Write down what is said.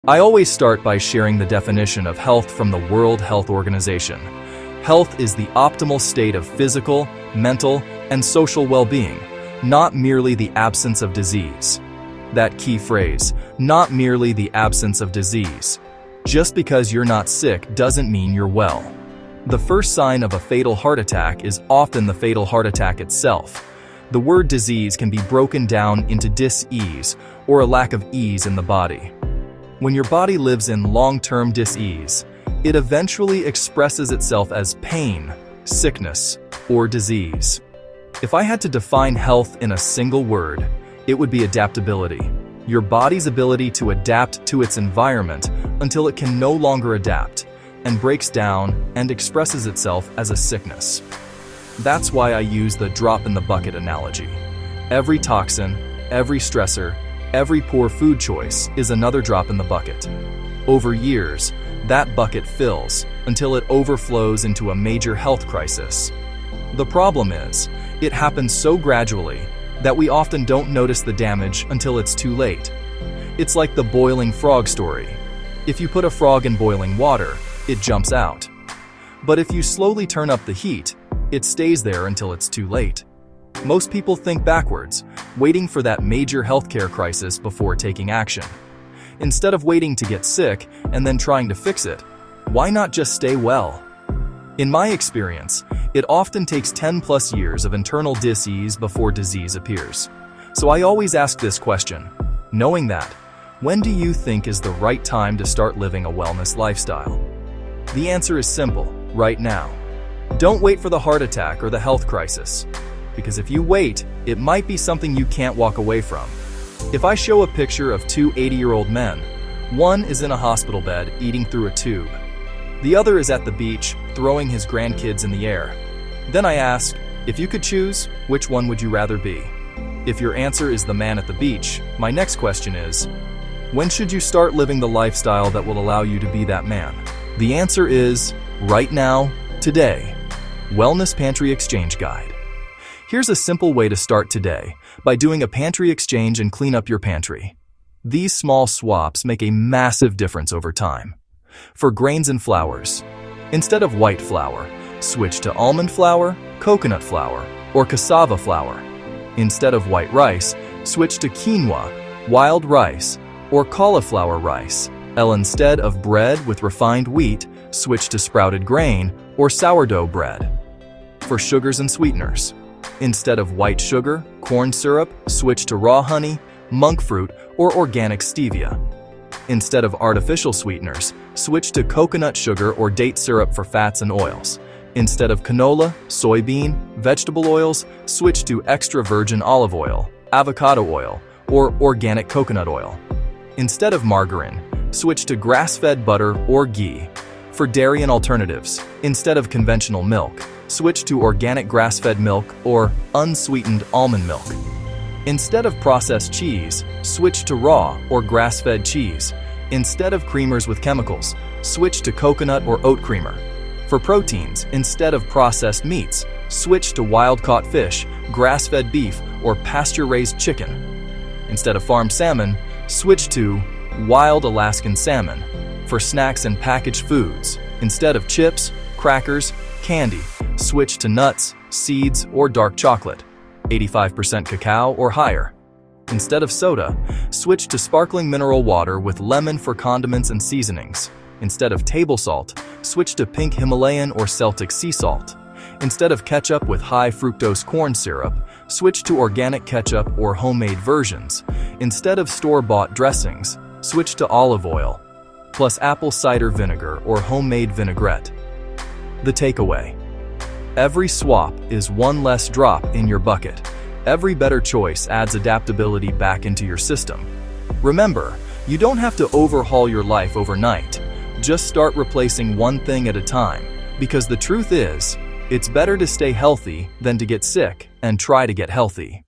I always start by sharing the definition of health from the World Health Organization. Health is the optimal state of physical, mental, and social well-being, not merely the absence of disease. That key phrase, not merely the absence of disease. Just because you're not sick doesn't mean you're well. The first sign of a fatal heart attack is often the fatal heart attack itself. The word disease can be broken down into dis-ease, or a lack of ease in the body. When your body lives in long-term dis-ease, it eventually expresses itself as pain, sickness, or disease. If I had to define health in a single word, it would be adaptability. Your body's ability to adapt to its environment until it can no longer adapt, and breaks down and expresses itself as a sickness. That's why I use the drop-in-the-bucket analogy. Every toxin, every stressor, every poor food choice is another drop in the bucket. Over years, that bucket fills until it overflows into a major health crisis. The problem is, it happens so gradually that we often don't notice the damage until it's too late. It's like the boiling frog story. If you put a frog in boiling water, it jumps out. But if you slowly turn up the heat, it stays there until it's too late. Most people think backwards, waiting for that major healthcare crisis before taking action. Instead of waiting to get sick and then trying to fix it, why not just stay well? In my experience, it often takes 10+ years of internal dis-ease before disease appears. So I always ask this question, knowing that, when do you think is the right time to start living a wellness lifestyle? The answer is simple, right now. Don't wait for the heart attack or the health crisis. Because if you wait, it might be something you can't walk away from. If I show a picture of two 80-year-old men, one is in a hospital bed eating through a tube. The other is at the beach throwing his grandkids in the air. Then I ask, if you could choose, which one would you rather be? If your answer is the man at the beach, my next question is, when should you start living the lifestyle that will allow you to be that man? The answer is, right now, today. Wellness Pantry Exchange Guide. Here's a simple way to start today, by doing a pantry exchange and clean up your pantry. These small swaps make a massive difference over time. For grains and flours, instead of white flour, switch to almond flour, coconut flour, or cassava flour. Instead of white rice, switch to quinoa, wild rice, or cauliflower rice. Instead of bread with refined wheat, switch to sprouted grain or sourdough bread. For sugars and sweeteners, instead of white sugar, corn syrup, switch to raw honey, monk fruit, or organic stevia. Instead of artificial sweeteners, switch to coconut sugar or date syrup for fats and oils. Instead of canola, soybean, vegetable oils, switch to extra virgin olive oil, avocado oil, or organic coconut oil. Instead of margarine, switch to grass-fed butter or ghee. For dairy and alternatives, instead of conventional milk, switch to organic grass-fed milk or unsweetened almond milk. Instead of processed cheese, switch to raw or grass-fed cheese. Instead of creamers with chemicals, switch to coconut or oat creamer. For proteins, instead of processed meats, switch to wild-caught fish, grass-fed beef, or pasture-raised chicken. Instead of farmed salmon, switch to wild Alaskan salmon. For snacks and packaged foods, instead of chips, crackers, candy, switch to nuts, seeds, or dark chocolate, 85% cacao or higher. Instead of soda, switch to sparkling mineral water with lemon for condiments and seasonings. Instead of table salt, switch to pink Himalayan or Celtic sea salt. Instead of ketchup with high fructose corn syrup, switch to organic ketchup or homemade versions. Instead of store-bought dressings, switch to olive oil, plus apple cider vinegar or homemade vinaigrette. The takeaway: every swap is one less drop in your bucket. Every better choice adds adaptability back into your system. Remember, you don't have to overhaul your life overnight. Just start replacing one thing at a time, because the truth is, it's better to stay healthy than to get sick and try to get healthy.